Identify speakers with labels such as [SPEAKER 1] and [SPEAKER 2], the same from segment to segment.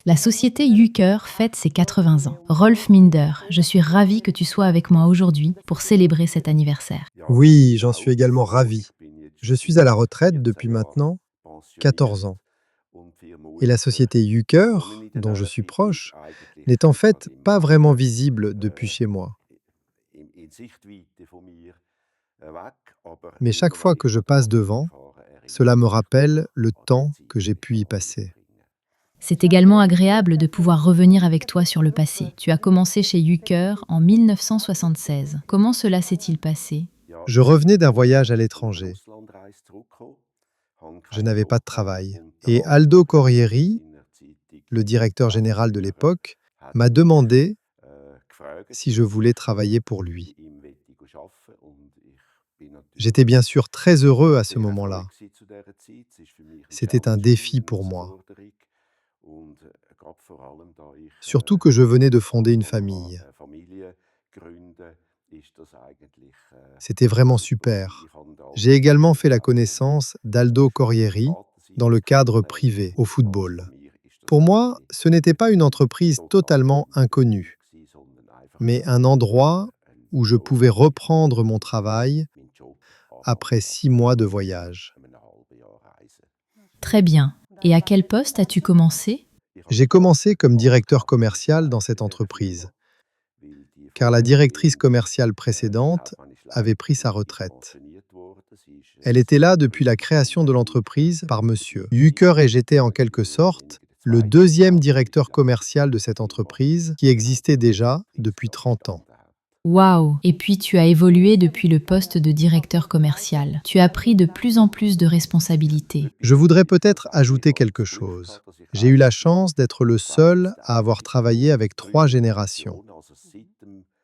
[SPEAKER 1] La société Uker fête ses 80 ans. Rolf Minder, je suis ravie que tu sois avec moi aujourd'hui pour célébrer cet anniversaire.
[SPEAKER 2] Oui, j'en suis également ravi. Je suis à la retraite depuis maintenant 14 ans. Et la société Uker, dont je suis proche, n'est en fait pas vraiment visible depuis chez moi. Mais chaque fois que je passe devant, cela me rappelle le temps que j'ai pu y passer.
[SPEAKER 1] C'est également agréable de pouvoir revenir avec toi sur le passé. Tu as commencé chez Uker en 1976. Comment cela s'est-il passé?
[SPEAKER 2] Je revenais d'un voyage à l'étranger. Je n'avais pas de travail. Et Aldo Corrieri, le directeur général de l'époque, m'a demandé si je voulais travailler pour lui. J'étais bien sûr très heureux à ce moment-là. C'était un défi pour moi, surtout que je venais de fonder une famille. C'était vraiment super. J'ai également fait la connaissance d'Aldo Corrieri dans le cadre privé, au football. Pour moi, ce n'était pas une entreprise totalement inconnue, mais un endroit où je pouvais reprendre mon travail après 6 mois de voyage.
[SPEAKER 1] Très bien. Et à quel poste as-tu commencé?
[SPEAKER 2] J'ai commencé comme directeur commercial dans cette entreprise, car la directrice commerciale précédente avait pris sa retraite. Elle était là depuis la création de l'entreprise par monsieur Uker et j'étais en quelque sorte le deuxième directeur commercial de cette entreprise qui existait déjà depuis 30 ans.
[SPEAKER 1] Waouh! Et puis tu as évolué depuis le poste de directeur commercial. Tu as pris de plus en plus de responsabilités.
[SPEAKER 2] Je voudrais peut-être ajouter quelque chose. J'ai eu la chance d'être le seul à avoir travaillé avec 3 générations,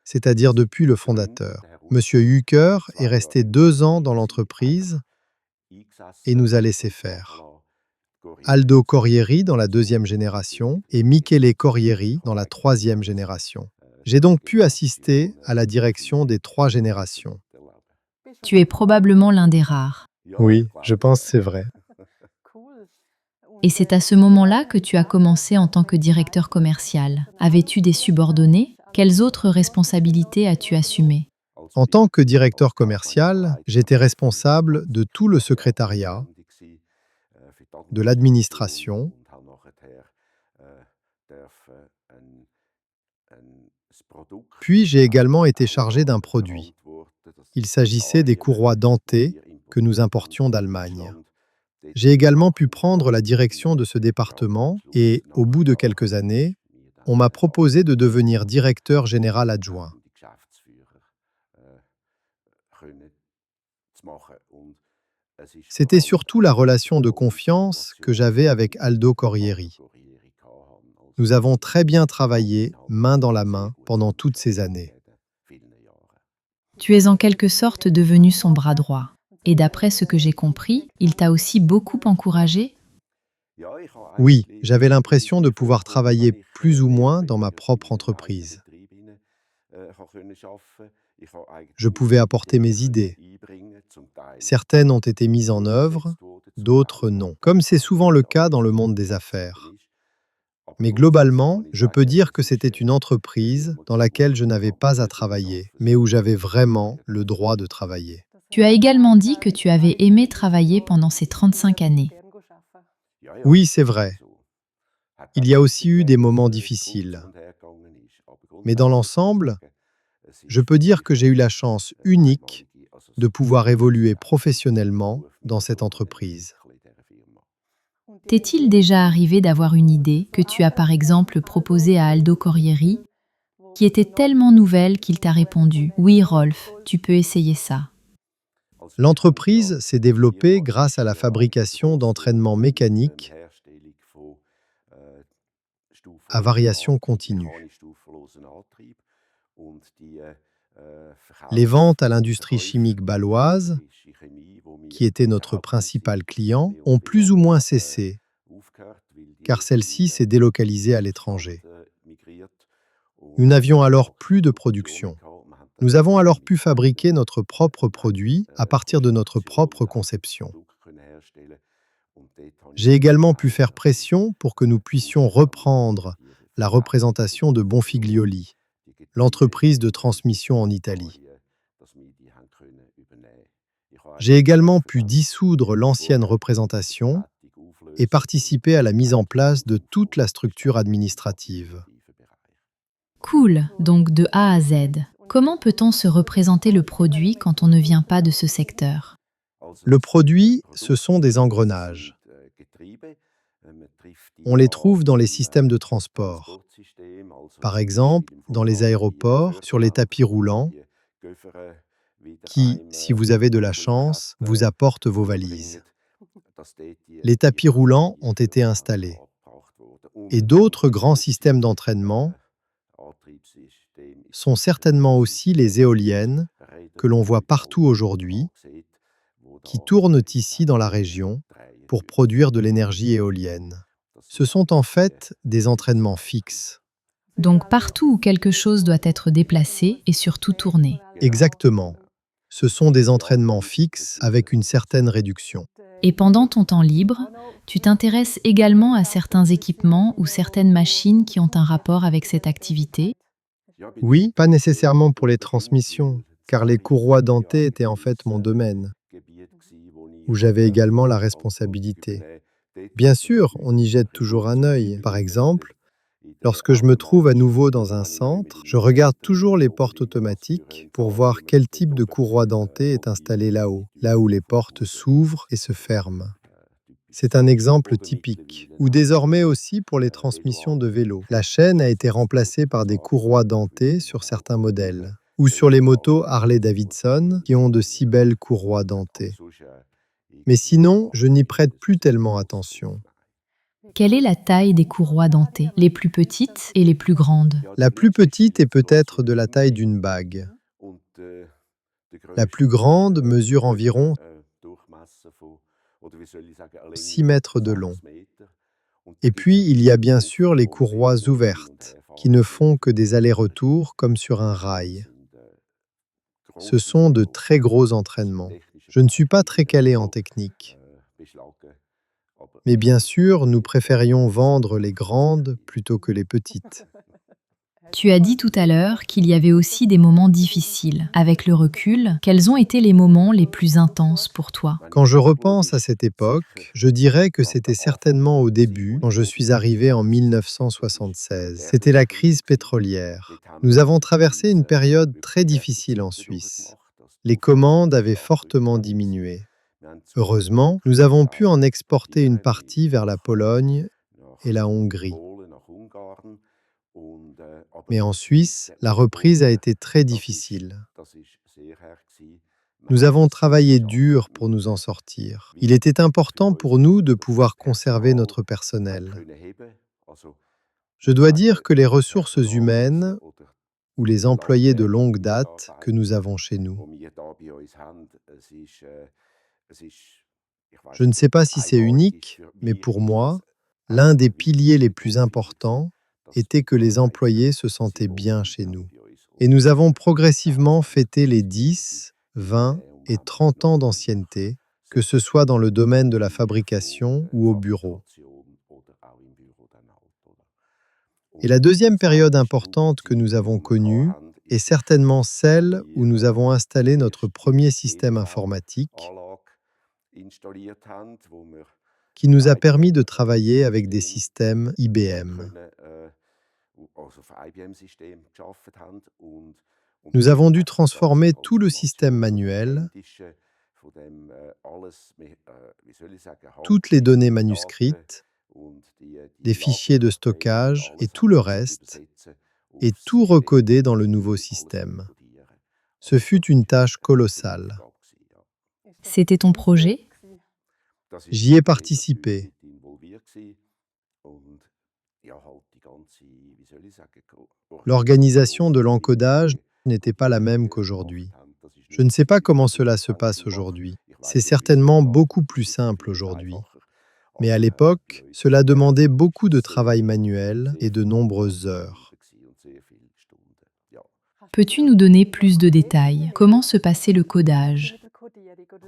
[SPEAKER 2] c'est-à-dire depuis le fondateur. Monsieur Uker est resté 2 ans dans l'entreprise et nous a laissé faire. Aldo Corrieri dans la deuxième génération et Michele Corrieri dans la troisième génération. J'ai donc pu assister à la direction des 3 générations.
[SPEAKER 1] Tu es probablement l'un des rares.
[SPEAKER 2] Oui, je pense que c'est vrai.
[SPEAKER 1] Et c'est à ce moment-là que tu as commencé en tant que directeur commercial. Avais-tu des subordonnés? Quelles autres responsabilités as-tu assumées?
[SPEAKER 2] En tant que directeur commercial, j'étais responsable de tout le secrétariat, de l'administration, puis j'ai également été chargé d'un produit. Il s'agissait des courroies dentées que nous importions d'Allemagne. J'ai également pu prendre la direction de ce département et, au bout de quelques années, on m'a proposé de devenir directeur général adjoint. C'était surtout la relation de confiance que j'avais avec Aldo Corrieri. Nous avons très bien travaillé, main dans la main, pendant toutes ces années.
[SPEAKER 1] Tu es en quelque sorte devenu son bras droit. Et d'après ce que j'ai compris, il t'a aussi beaucoup encouragé?
[SPEAKER 2] Oui, j'avais l'impression de pouvoir travailler plus ou moins dans ma propre entreprise. Je pouvais apporter mes idées. Certaines ont été mises en œuvre, d'autres non, comme c'est souvent le cas dans le monde des affaires. Mais globalement, je peux dire que c'était une entreprise dans laquelle je n'avais pas à travailler, mais où j'avais vraiment le droit de travailler.
[SPEAKER 1] Tu as également dit que tu avais aimé travailler pendant ces 35 années.
[SPEAKER 2] Oui, c'est vrai. Il y a aussi eu des moments difficiles. Mais dans l'ensemble, je peux dire que j'ai eu la chance unique de pouvoir évoluer professionnellement dans cette entreprise.
[SPEAKER 1] T'est-il déjà arrivé d'avoir une idée que tu as par exemple proposée à Aldo Corrieri, qui était tellement nouvelle qu'il t'a répondu: «Oui, Rolf, tu peux essayer ça».
[SPEAKER 2] L'entreprise s'est développée grâce à la fabrication d'entraînements mécaniques à variation continue. Les ventes à l'industrie chimique bâloise, qui était notre principal client, ont plus ou moins cessé, car celle-ci s'est délocalisée à l'étranger. Nous n'avions alors plus de production. Nous avons alors pu fabriquer notre propre produit à partir de notre propre conception. J'ai également pu faire pression pour que nous puissions reprendre la représentation de Bonfiglioli, l'entreprise de transmission en Italie. J'ai également pu dissoudre l'ancienne représentation et participer à la mise en place de toute la structure administrative.
[SPEAKER 1] Cool, donc de A à Z. Comment peut-on se représenter le produit quand on ne vient pas de ce secteur?
[SPEAKER 2] Le produit, ce sont des engrenages. On les trouve dans les systèmes de transport. Par exemple, dans les aéroports, sur les tapis roulants, qui, si vous avez de la chance, vous apportent vos valises. Les tapis roulants ont été installés. Et d'autres grands systèmes d'entraînement sont certainement aussi les éoliennes que l'on voit partout aujourd'hui, qui tournent ici dans la région pour produire de l'énergie éolienne. Ce sont en fait des entraînements fixes.
[SPEAKER 1] Donc partout où quelque chose doit être déplacé et surtout tourné.
[SPEAKER 2] Exactement. Ce sont des entraînements fixes avec une certaine réduction.
[SPEAKER 1] Et pendant ton temps libre, tu t'intéresses également à certains équipements ou certaines machines qui ont un rapport avec cette activité?
[SPEAKER 2] Oui, pas nécessairement pour les transmissions, car les courroies dentées étaient en fait mon domaine, où j'avais également la responsabilité. Bien sûr, on y jette toujours un œil. Par exemple, lorsque je me trouve à nouveau dans un centre, je regarde toujours les portes automatiques pour voir quel type de courroie dentée est installée là-haut, là où les portes s'ouvrent et se ferment. C'est un exemple typique. Ou désormais aussi pour les transmissions de vélo. La chaîne a été remplacée par des courroies dentées sur certains modèles. Ou sur les motos Harley-Davidson qui ont de si belles courroies dentées. Mais sinon, je n'y prête plus tellement attention.
[SPEAKER 1] Quelle est la taille des courroies dentées, les plus petites et les plus grandes?
[SPEAKER 2] La plus petite est peut-être de la taille d'une bague. La plus grande mesure environ 6 mètres de long. Et puis, il y a bien sûr les courroies ouvertes, qui ne font que des allers-retours comme sur un rail. Ce sont de très gros entraînements. Je ne suis pas très calé en technique. Mais bien sûr, nous préférions vendre les grandes plutôt que les petites.
[SPEAKER 1] Tu as dit tout à l'heure qu'il y avait aussi des moments difficiles. Avec le recul, quels ont été les moments les plus intenses pour toi?
[SPEAKER 2] Quand je repense à cette époque, je dirais que c'était certainement au début, quand je suis arrivé en 1976. C'était la crise pétrolière. Nous avons traversé une période très difficile en Suisse. Les commandes avaient fortement diminué. Heureusement, nous avons pu en exporter une partie vers la Pologne et la Hongrie. Mais en Suisse, la reprise a été très difficile. Nous avons travaillé dur pour nous en sortir. Il était important pour nous de pouvoir conserver notre personnel. Je dois dire que les ressources humaines ou les employés de longue date que nous avons chez nous, je ne sais pas si c'est unique, mais pour moi, l'un des piliers les plus importants était que les employés se sentaient bien chez nous. Et nous avons progressivement fêté les 10, 20 et 30 ans d'ancienneté, que ce soit dans le domaine de la fabrication ou au bureau. Et la deuxième période importante que nous avons connue est certainement celle où nous avons installé notre premier système informatique qui nous a permis de travailler avec des systèmes IBM. Nous avons dû transformer tout le système manuel, toutes les données manuscrites, des fichiers de stockage et tout le reste, et tout recoder dans le nouveau système. Ce fut une tâche colossale.
[SPEAKER 1] C'était ton projet?
[SPEAKER 2] J'y ai participé. L'organisation de l'encodage n'était pas la même qu'aujourd'hui. Je ne sais pas comment cela se passe aujourd'hui. C'est certainement beaucoup plus simple aujourd'hui. Mais à l'époque, cela demandait beaucoup de travail manuel et de nombreuses heures.
[SPEAKER 1] Peux-tu nous donner plus de détails? Comment se passait le codage?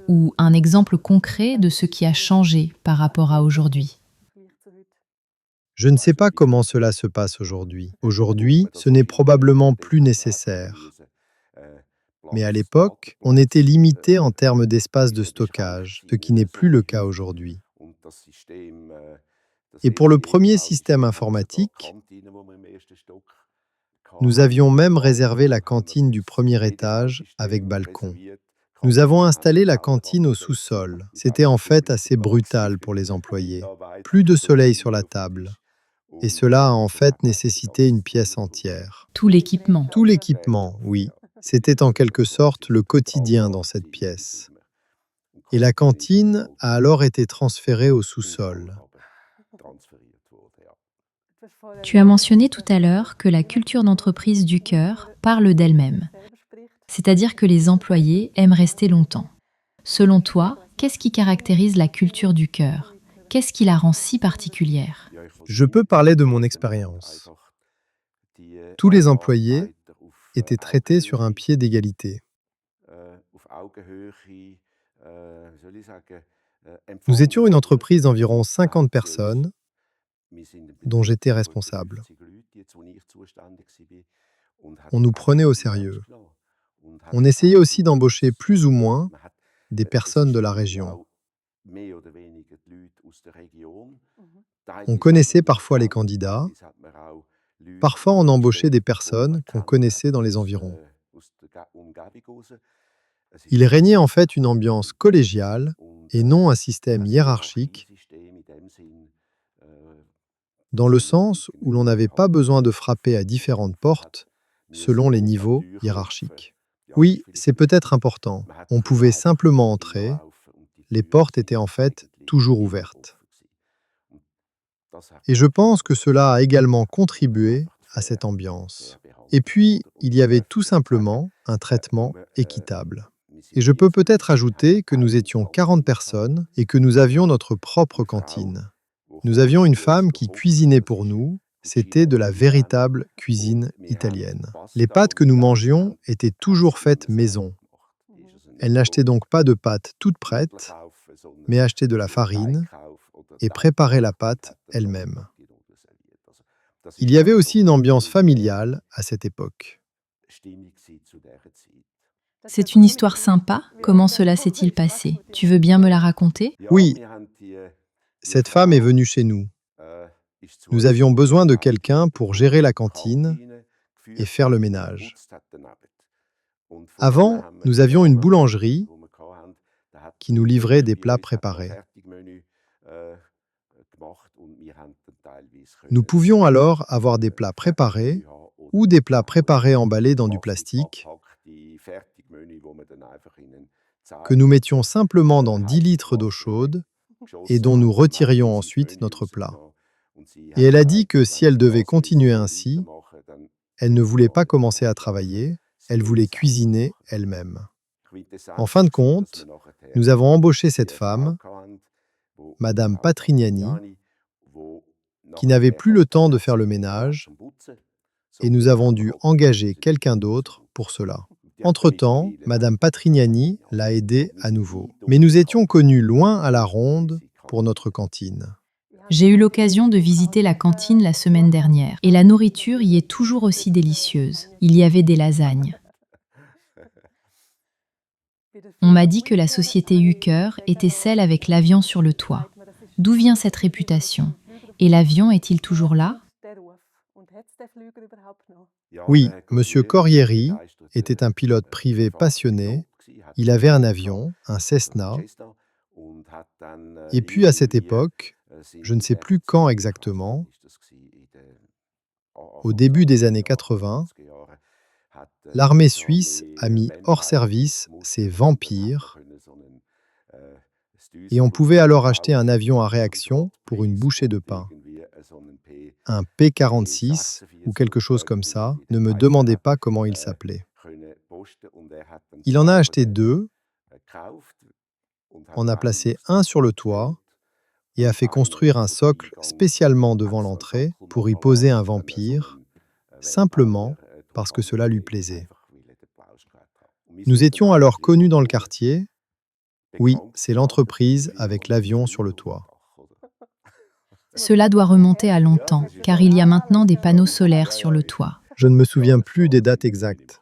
[SPEAKER 1] Ou un exemple concret de ce qui a changé par rapport à aujourd'hui?
[SPEAKER 2] Je ne sais pas comment cela se passe aujourd'hui. Aujourd'hui, ce n'est probablement plus nécessaire. Mais à l'époque, on était limité en termes d'espace de stockage, ce qui n'est plus le cas aujourd'hui. Et pour le premier système informatique, nous avions même réservé la cantine du premier étage avec balcon. Nous avons installé la cantine au sous-sol. C'était en fait assez brutal pour les employés. Plus de soleil sur la table. Et cela a en fait nécessité une pièce entière.
[SPEAKER 1] Tout l'équipement.
[SPEAKER 2] Tout l'équipement, oui. C'était en quelque sorte le quotidien dans cette pièce. Et la cantine a alors été transférée au sous-sol.
[SPEAKER 1] Tu as mentionné tout à l'heure que la culture d'entreprise du cœur parle d'elle-même, c'est-à-dire que les employés aiment rester longtemps. Selon toi, qu'est-ce qui caractérise la culture du cœur? Qu'est-ce qui la rend si particulière?
[SPEAKER 2] Je peux parler de mon expérience. Tous les employés étaient traités sur un pied d'égalité. Nous étions une entreprise d'environ 50 personnes dont j'étais responsable. On nous prenait au sérieux. On essayait aussi d'embaucher plus ou moins des personnes de la région. On connaissait parfois les candidats, parfois on embauchait des personnes qu'on connaissait dans les environs. Il régnait en fait une ambiance collégiale et non un système hiérarchique, dans le sens où l'on n'avait pas besoin de frapper à différentes portes selon les niveaux hiérarchiques. Oui, c'est peut-être important. On pouvait simplement entrer, les portes étaient en fait toujours ouvertes. Et je pense que cela a également contribué à cette ambiance. Et puis, il y avait tout simplement un traitement équitable. Et je peux peut-être ajouter que nous étions 40 personnes et que nous avions notre propre cantine. Nous avions une femme qui cuisinait pour nous. C'était de la véritable cuisine italienne. Les pâtes que nous mangions étaient toujours faites maison. Elle n'achetait donc pas de pâtes toutes prêtes, mais achetait de la farine et préparait la pâte elle-même. Il y avait aussi une ambiance familiale à cette époque.
[SPEAKER 1] C'est une histoire sympa. Comment cela s'est-il passé? Tu veux bien me la raconter?
[SPEAKER 2] Oui, cette femme est venue chez nous. Nous avions besoin de quelqu'un pour gérer la cantine et faire le ménage. Avant, nous avions une boulangerie qui nous livrait des plats préparés. Nous pouvions alors avoir des plats préparés ou des plats préparés emballés dans du plastique que nous mettions simplement dans 10 litres d'eau chaude et dont nous retirions ensuite notre plat. Et elle a dit que si elle devait continuer ainsi, elle ne voulait pas commencer à travailler, elle voulait cuisiner elle-même. En fin de compte, nous avons embauché cette femme, Madame Patrignani, qui n'avait plus le temps de faire le ménage, et nous avons dû engager quelqu'un d'autre pour cela. Entre-temps, Madame Patrignani l'a aidée à nouveau. Mais nous étions connus loin à la ronde pour notre cantine.
[SPEAKER 1] J'ai eu l'occasion de visiter la cantine la semaine dernière et la nourriture y est toujours aussi délicieuse. Il y avait des lasagnes. On m'a dit que la société Uker était celle avec l'avion sur le toit. D'où vient cette réputation? Et l'avion est-il toujours là?
[SPEAKER 2] Oui, Monsieur Corrieri était un pilote privé passionné. Il avait un avion, un Cessna. Et puis à cette époque, je ne sais plus quand exactement, au début des années 80, l'armée suisse a mis hors service ses Vampires et on pouvait alors acheter un avion à réaction pour une bouchée de pain. Un P-46 ou quelque chose comme ça, ne me demandez pas comment il s'appelait. Il en a acheté 2, en a placé un sur le toit et a fait construire un socle spécialement devant l'entrée pour y poser un Vampire, simplement parce que cela lui plaisait. Nous étions alors connus dans le quartier Oui, c'est l'entreprise avec l'avion sur le toit.
[SPEAKER 1] Cela doit remonter à longtemps, car il y a maintenant des panneaux solaires sur le toit.
[SPEAKER 2] Je ne me souviens plus des dates exactes.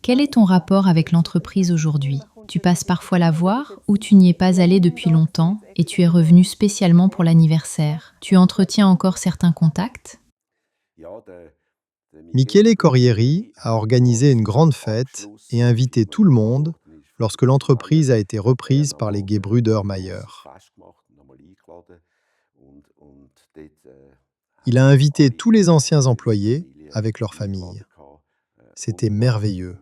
[SPEAKER 1] Quel est ton rapport avec l'entreprise aujourd'hui? Tu passes parfois la voir ou tu n'y es pas allé depuis longtemps et tu es revenu spécialement pour l'anniversaire? Tu entretiens encore certains contacts?
[SPEAKER 2] Michele Corrieri a organisé une grande fête et invité tout le monde lorsque l'entreprise a été reprise par les Gebrüder Mayer. Il a invité tous les anciens employés avec leurs familles. C'était merveilleux.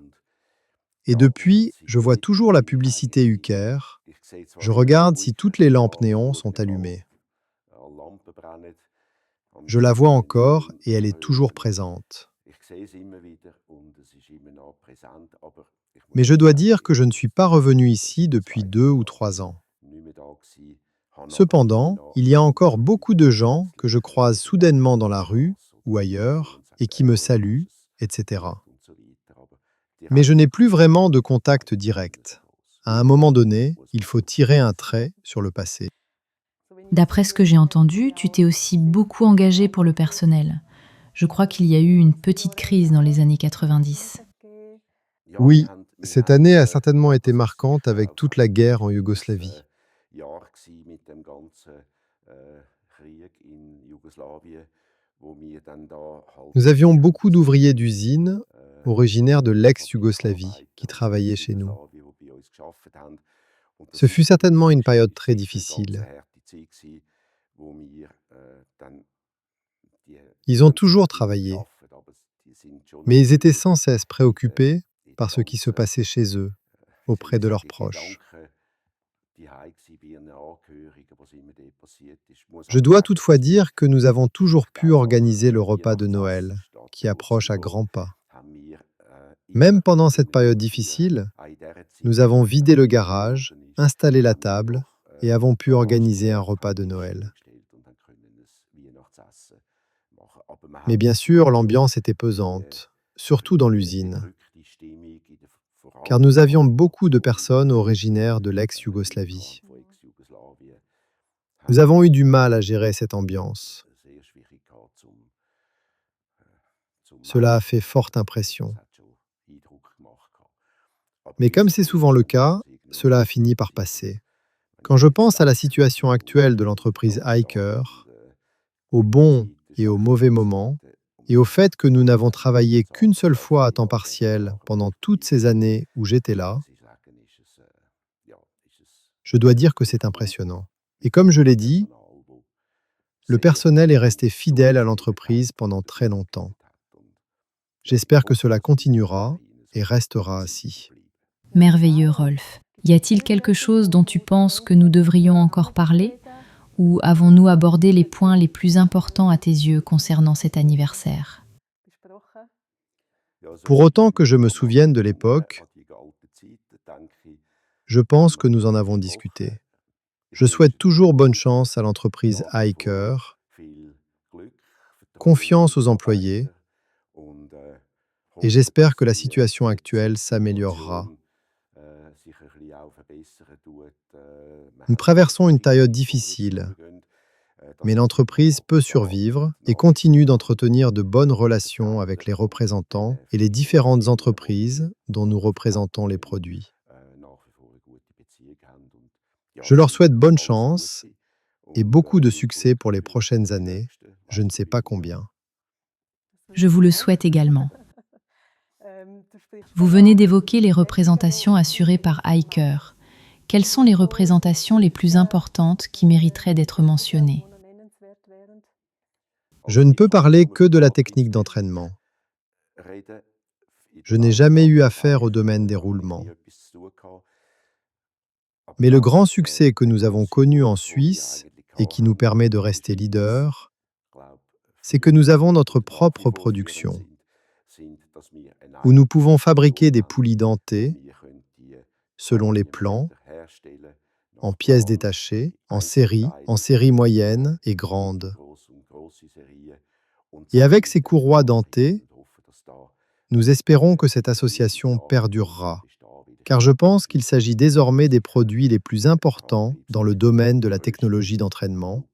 [SPEAKER 2] Et depuis, je vois toujours la publicité Uker. Je regarde si toutes les lampes néons sont allumées. Je la vois encore et elle est toujours présente. Mais je dois dire que je ne suis pas revenu ici depuis 2 ou 3 ans. Cependant, il y a encore beaucoup de gens que je croise soudainement dans la rue ou ailleurs et qui me saluent, etc. Mais je n'ai plus vraiment de contact direct. À un moment donné, il faut tirer un trait sur le passé.
[SPEAKER 1] D'après ce que j'ai entendu, tu t'es aussi beaucoup engagé pour le personnel. Je crois qu'il y a eu une petite crise dans les années 90.
[SPEAKER 2] Oui, cette année a certainement été marquante avec toute la guerre en Yougoslavie. Nous avions beaucoup d'ouvriers d'usine originaires de l'ex-Yougoslavie qui travaillaient chez nous. Ce fut certainement une période très difficile. Ils ont toujours travaillé, mais ils étaient sans cesse préoccupés par ce qui se passait chez eux, auprès de leurs proches. Je dois toutefois dire que nous avons toujours pu organiser le repas de Noël, qui approche à grands pas. Même pendant cette période difficile, nous avons vidé le garage, installé la table et avons pu organiser un repas de Noël. Mais bien sûr, l'ambiance était pesante, surtout dans l'usine, car nous avions beaucoup de personnes originaires de l'ex-Yougoslavie. Nous avons eu du mal à gérer cette ambiance. Cela a fait forte impression. Mais comme c'est souvent le cas, cela a fini par passer. Quand je pense à la situation actuelle de l'entreprise Eicher, aux bons et aux mauvais moments, et au fait que nous n'avons travaillé qu'une seule fois à temps partiel pendant toutes ces années où j'étais là, je dois dire que c'est impressionnant. Et comme je l'ai dit, le personnel est resté fidèle à l'entreprise pendant très longtemps. J'espère que cela continuera et restera ainsi.
[SPEAKER 1] Merveilleux, Rolf. Y a-t-il quelque chose dont tu penses que nous devrions encore parler? Ou avons-nous abordé les points les plus importants à tes yeux concernant cet anniversaire?
[SPEAKER 2] Pour autant que je me souvienne de l'époque, je pense que nous en avons discuté. Je souhaite toujours bonne chance à l'entreprise Eicher, confiance aux employés, et j'espère que la situation actuelle s'améliorera. Nous traversons une période difficile, mais l'entreprise peut survivre et continue d'entretenir de bonnes relations avec les représentants et les différentes entreprises dont nous représentons les produits. Je leur souhaite bonne chance et beaucoup de succès pour les prochaines années, je ne sais pas combien.
[SPEAKER 1] Je vous le souhaite également. Vous venez d'évoquer les représentations assurées par Eicher. Quelles sont les représentations les plus importantes qui mériteraient d'être mentionnées?
[SPEAKER 2] Je ne peux parler que de la technique d'entraînement. Je n'ai jamais eu affaire au domaine des roulements. Mais le grand succès que nous avons connu en Suisse et qui nous permet de rester leader, c'est que nous avons notre propre production, où nous pouvons fabriquer des poulies dentées selon les plans, en pièces détachées, en série moyenne et grande. Et avec ces courroies dentées, nous espérons que cette association perdurera. car je pense qu'il s'agit désormais des produits les plus importants dans le domaine de la technologie d'entraînement,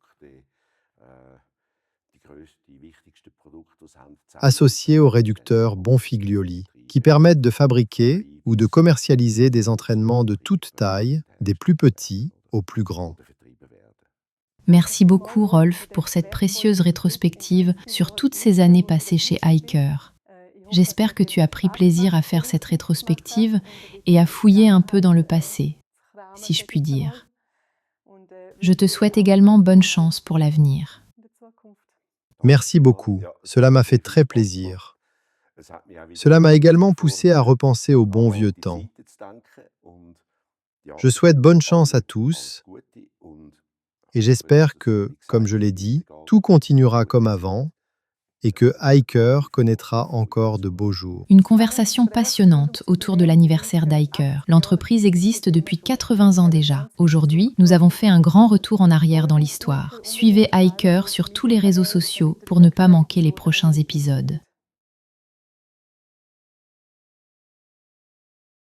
[SPEAKER 2] associés aux réducteurs Bonfiglioli, qui permettent de fabriquer ou de commercialiser des entraînements de toute taille, des plus petits aux plus grands.
[SPEAKER 1] Merci beaucoup, Rolf, pour cette précieuse rétrospective sur toutes ces années passées chez Hiker. J'espère que tu as pris plaisir à faire cette rétrospective et à fouiller un peu dans le passé, si je puis dire. Je te souhaite également bonne chance pour l'avenir.
[SPEAKER 2] Merci beaucoup, cela m'a fait très plaisir. Cela m'a également poussé à repenser au bon vieux temps. Je souhaite bonne chance à tous et j'espère que, comme je l'ai dit, tout continuera comme avant et que Hiker connaîtra encore de beaux jours.
[SPEAKER 1] Une conversation passionnante autour de l'anniversaire d'Hiker. L'entreprise existe depuis 80 ans déjà. Aujourd'hui, nous avons fait un grand retour en arrière dans l'histoire. Suivez Hiker sur tous les réseaux sociaux pour ne pas manquer les prochains épisodes.